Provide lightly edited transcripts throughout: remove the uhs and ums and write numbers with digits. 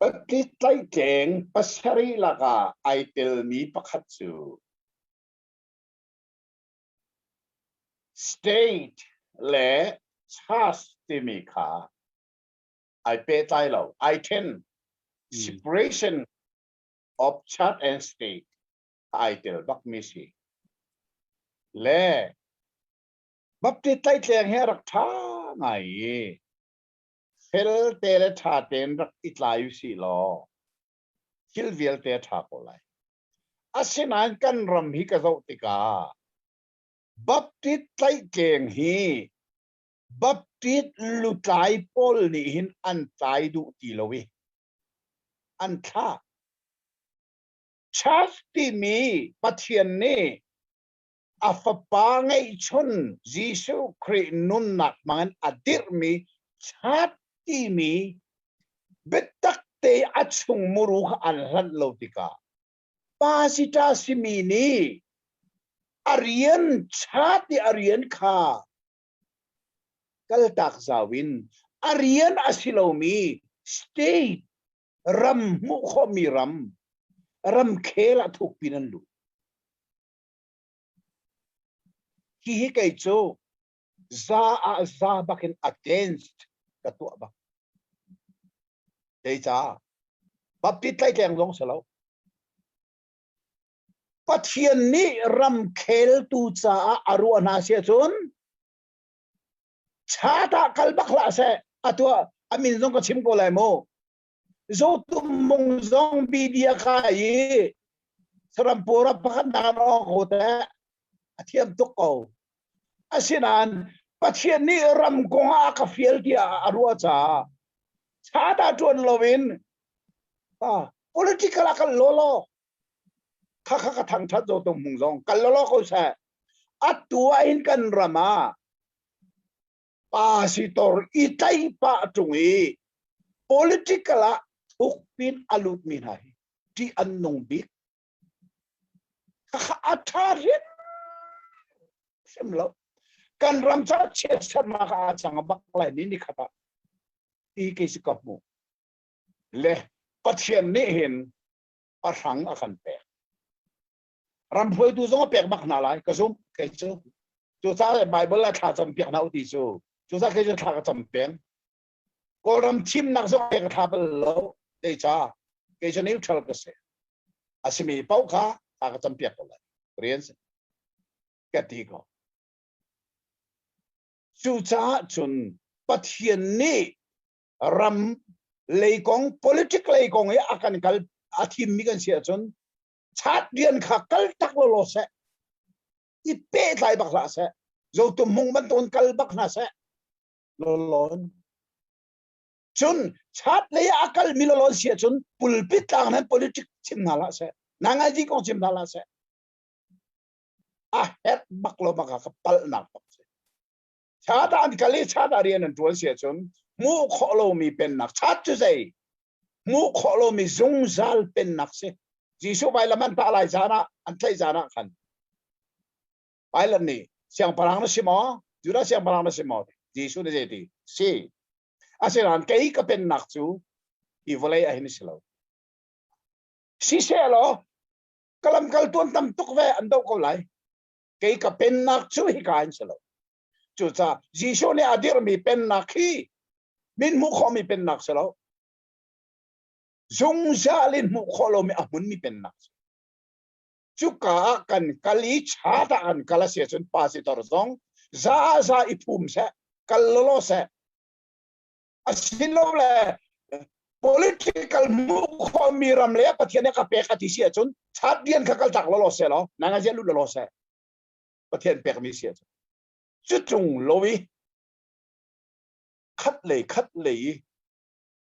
ปฏิไตเจงปัสริลากาไอเตลมีปักจู state และชาติที่มีค่าไอเปใจเราไอเทน separation of church and state ไอเตลบักมิสีและบัพติไตเจงให้รักท่าไงเฟลเตเลชาเตนรักอิตลายุสีลอคิลเวลเตชาโกไลอาศินันกันรำฮิกะโซติกาบัพติไตเจงฮีบัพติลุตไลปอลนี่หินอันใจดูตีโลวิอันท่าชาติที่มีปัจเจียนนี่อาฟปาไงชนยิสุครินุนนักมันอดีตมีชาติที่มีเบตักเตอัจฉงมุรุขอันรันโลติกาปาสิตาสิมีนีอาเรียนชาติอาเรียนข้ากัลตักซาวินอาเรียนอาศิโลมีสเตทรัมมุขมีรัมเคลทุกปีนันลูที่ให้ไก่โจซาบักน against กับตัวบักเดี๋ยวจ้าบัพติไตแกงลงเสลาปัจเจียนนี้รำเคลตูจ้าอารุณาเสียจนชาตาคัลบักลาเสอตัวอามินซงก็ชิมโกไลโมโจตุมงซงบีเดียกายสรัมปูรับพันนานอโคเตอเทียมตุกเอาอาศินันปัจเจียนนี้รำกงอากาฟิลที่อารุณาชาตาจวนโลวินpolitical กันโลโลข้าทางชัดโจตุมงซงกันโลโลก็ใช่อัตัวอินกันรามาปาสิตอร์อิตัยปะจงpolitical ทุกปีนอลุดมินายที่อันนงบิกข้าอัฐารินเสมลกันรำชาเชิดสมาข้าจังบักไลนี่ข้าตาอีกสิกับมูเล่ปัจเจียนนี่เห็นอรังอาคันเปกรำพวยดูซงเปกบักนาไลกระซุ่มเกจูจูซาไบเบิลละท่าจำเปียกนาอุติจูจูซาเกจูท่าจำเปียกก็รำชิมนักซงเปกท่าเปล่าเดจ้าเกจูนิวทรัลก็เสียอาศิมีเป้าข้าท่าจำเปียกอะไรเรียนสิแกตีก็จูซาจุนปัจเจียนนี่รำเลยกง politic เลยกงอาการกัลอาทิมมีกันเสียจนชาติเรียนขักกัลตักโลโลเสอีเป้ไทยบักลาเสโจตุมงบันตุนกัลบักนาเสโลโลนจนชาติเลยอากัลมิโลโลเสียจนปุลปิตางนั้น politic ชิมนาลาเสนางจีกงชิมนาลาเสเฮ็ดบักโลบักขับปัลนักชาติอันกัลชาติเรียนนั้นตัวเสียจนมูขโลมีเป็นนักชาติใจมูขโลมีจงซาลเป็นนักเสจีสุไปละมันตาลายจานะอันใช่จานะขันไปแล้วนี่เสียงพลังนั่นสิมอจุดนั้นเสียงพลังนั่นสิมอจีสุนี่เจดีสิอาศัยนั้นเกี่ยก็เป็นนักจูอีวเลยอันนี้สิเราสิเสลอกลัมกัลตุนตั้มตุกเวอันเดาเขาไหลเกี่ยก็เป็นนักจูฮิกาอินสิเราจุดจ้าจีสุนี่อดีตมีเป็นนักฮีมินมุขมีเป็นนักเสลาจงซาลินมุขโลมีมุนมีเป็นนักจุกากันกัลชาตากันกัลเสียจนปาสิตอร์ซงซาอิพุมเสกัลโลโลเสอาศิโลเล political มุขมีรำเลียปะเทียนเนี่ยกับเปกติเสียจนชาติเดียนกัลตักโลโลเสลานางเจลุโลโลเสปะเทียนเปกมีเสียจุดจงโลวิคัดเลย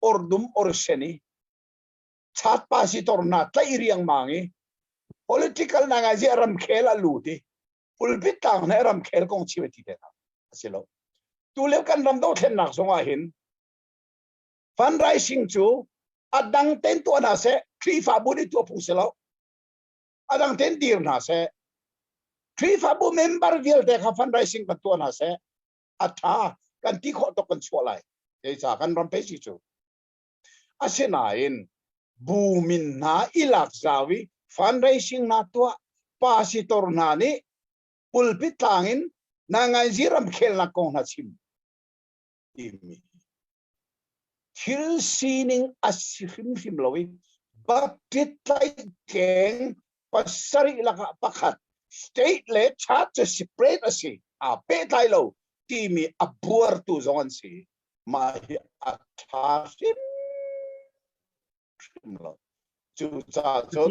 ออร์ดุมออร์เชนีชาติปาสิตอร์นาไตเรียงมังงี้ political นางเจรำเคลลูติปุลปิตังเนี่ยรำเคลกงชีวิตที่เด็ดสิโลตัวเล็กกันรำโดเทนนักสงอาหินฟันไรซิงจูอดังเต็นตัวน่าเสครีฟาบุนี่ตัวผู้สิโลอดังเต็นดีร์น่าเสครีฟาบุเมมเบอร์เดียร์เด็กฟันไรซิงกันตัวน่าเสอัฐากันที่ขอตกันชัวร์ไรเดี๋ยวจากกันรำเพสิจู asinain bumin na ilak zawi fundraising na tua pasitor na ni pulpit langin na ngay ziram khel na kong na chim imi thil sining asifim fim lowi baptit lai keng pasari laka pakhat state le chat to separate asi a pe tai lo timi abuar tu zongan si ma hi athasim lo chu cha chon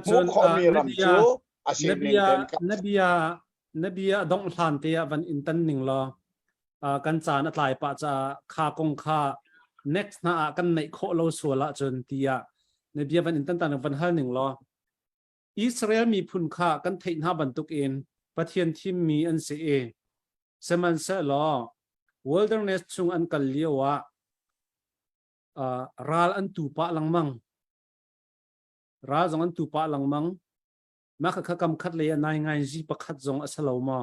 mu khomi ram chu asin ning ten ka nabia dong than te van intan ning lo kan chan atlai pa cha kha kong kha next na kan nei kho lo suala chon tia nabia van intan tan van hal ning lo Israel mi phun kha kan thei na ban tuk in pathian thim mi an se e seman sa lo wilderness chung an kal liwa ral an tu pa lang mang ral zong an tu pa lang mang ma kha kam khat le nai ngai ji pakhat zong asalo ma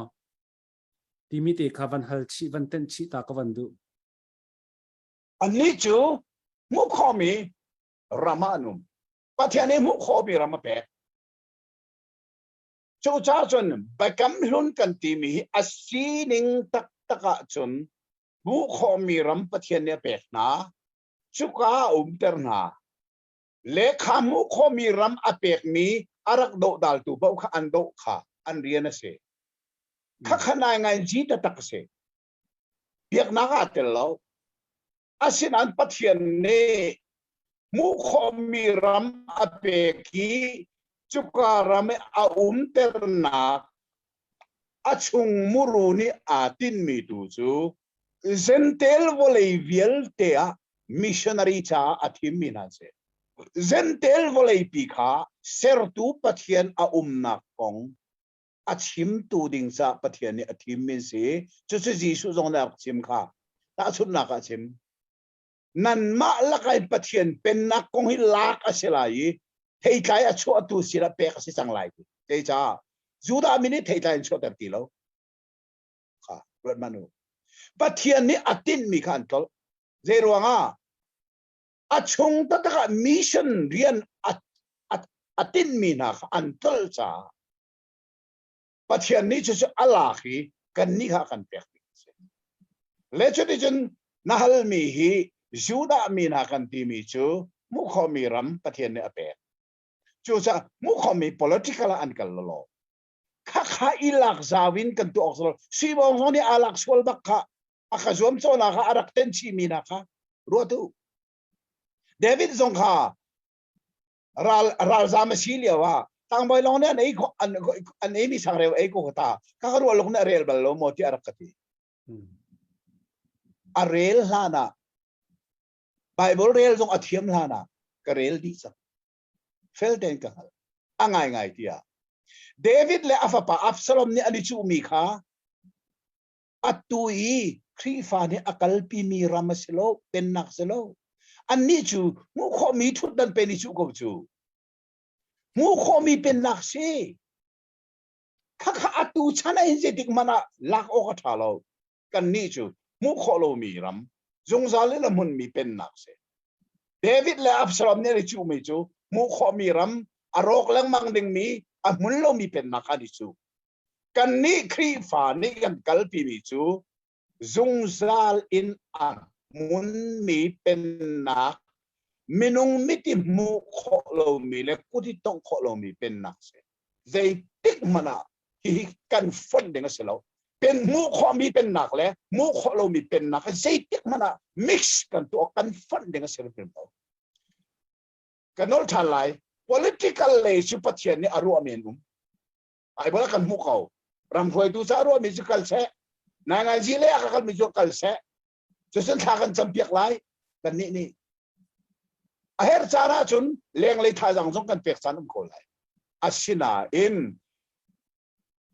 timi te kha van hal chi van ten chi ta ka van du ani chu mu khomi ramanum pathian mu khomi ramape chu cha chon bakam hlun kan timi asining tak taka chon mu khomi ram pathian ne pe na chuka terna le khamu khomi ram apek mi arak do dal tu bau kha an do kha an riana se kha khana ngai ji ta tak se biak na ga tel lo asin an pathian ne mu khomi ram apeki chuka ram a terna achung muruni atin mi tu chu zentel volei viel te a missionary cha athim mina se zentel volei pikha sertu pathian a na kong achim tu ding sa pathian ni athim min se chu chu jisu jong na chim kha ta chun na ka chim nan ma la kai pathian pen na kong hi lak aselai thei kai a chu tu sira pe ka si chang lai te cha juda mini thei tai chu ta ti lo kha rat manu pathian ni atin mi khan tol zeruanga achung ta ka mission rian atin mi na an tol cha pathian ni chu alahi kan ni ha kan pek le chu ti chen nahal mi hi juda mi na kan ti mi chu mu kho mi ram pathian ni ape chu cha mu kho mi political an kal lo kha ilak zawin kan tu oxol si bong ni alak sol bak kha akazom chona kha arak ten chi mi na kha ro tu David zong kha ral zamasilia wa tang boy long ne an ei mi sang rew ei ko ta ka ro long na rel bal lo mo ti arakati a rel hlana bible rel zong athiam hlana ka rel di sa fel ten ka angai ngai tia David le afapa Absalom ni ani chu mi kha atui khifa ni akalpi mi ramaselo pennak selo ani chu mu kho mi thut dan pe ni chu ko chu mu kho mi pennak se kha atu chana in je dik mana lak o ka thalo kan ni chu mu kho lo mi ram zong zale la mun mi pennak se David le Absalom ni chu mi chu mu kho mi ram arok lang mang ding mi a mun lo mi pennak ani chu kan ni khifa ni kan kalpi mi chu zung zal in an mun mi pennak minung miti mu kho lo mi le kuti tong kho lo mi pennak se they tik mana hi kan fon ding se lo pen mu kho mi pennak le mu kho lo mi pennak they tik mana mix kan to kan fon ding se lo pen kanol thalai political le supathian ni aru amen ai bola kan mu kau ram khoi tu sa aru musical se na nga zile akal musical se so sen thakan champiak lai kan ni aher chara chun leng le tha jang jong kan pek chanum ko lai asina in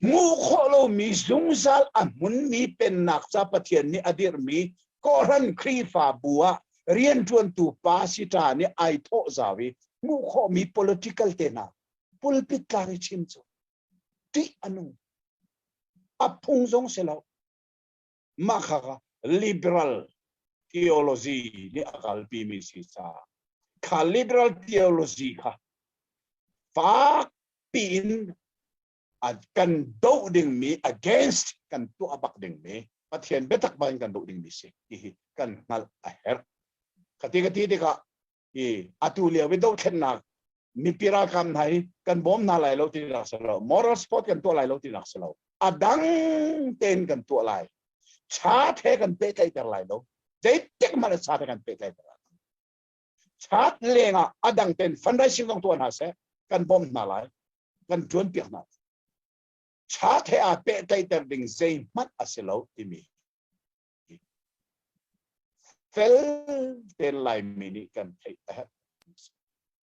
mu kholo mi zungsal amun mi pen nak cha pathian ni adir mi koran khrifa bua rian tuan tu pa sita ni ai tho zawi mu kho mi political te na pulpit klari chim chu ti anu apung jong selo makha liberal theology ni akal pi mi si cha kha liberal theology kha fa pin at kan do ding mi against kan tu abak ding mi pathian betak ban kan do ding mi se kan ngal a her kati ka atulia we do khen na mi pira kam nai kan bom na lai lo ti na salo moral sport kan tu lai lo ti na salo adang ten kan tu lai cha the kan pe kai ter lai lo dei tek ma cha the kan pe kai ter cha lenga adang ten fundraising dong tu na se kan bom na lai kan chuan pi na cha the a pe kai ter ding sei mat asilo ti mi fel ten lai mini kan thei